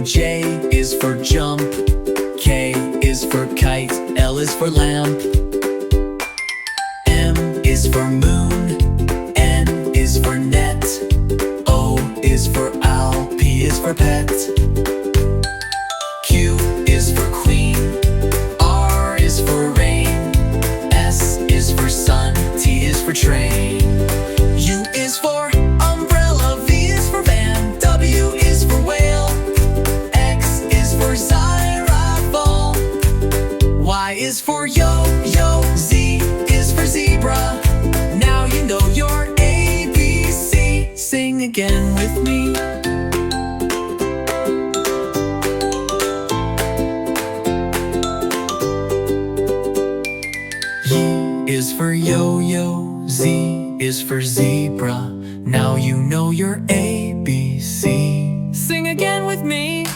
cream. J is for jump. K is for kite. L is for lamp. M is for moon. N is for net. O is for owl. P is for pet. Q is for queen. R is for rain. S is for sun. T is for train. U is for umbrella. V is for van. W is for whale. X is for xylophone. Y is for yo-yo. Z is for zebra. Now you know your ABC. Sing again with me. Y is for yo-yo. Z is for zebra. Now you know your ABC. Sing again with me.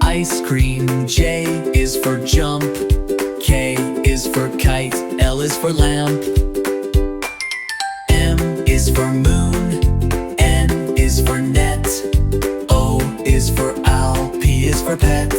Ice cream. J is for jump. K is for kite. L is for lamp. M is for moon. N is for net. O is for owl. P is for pet.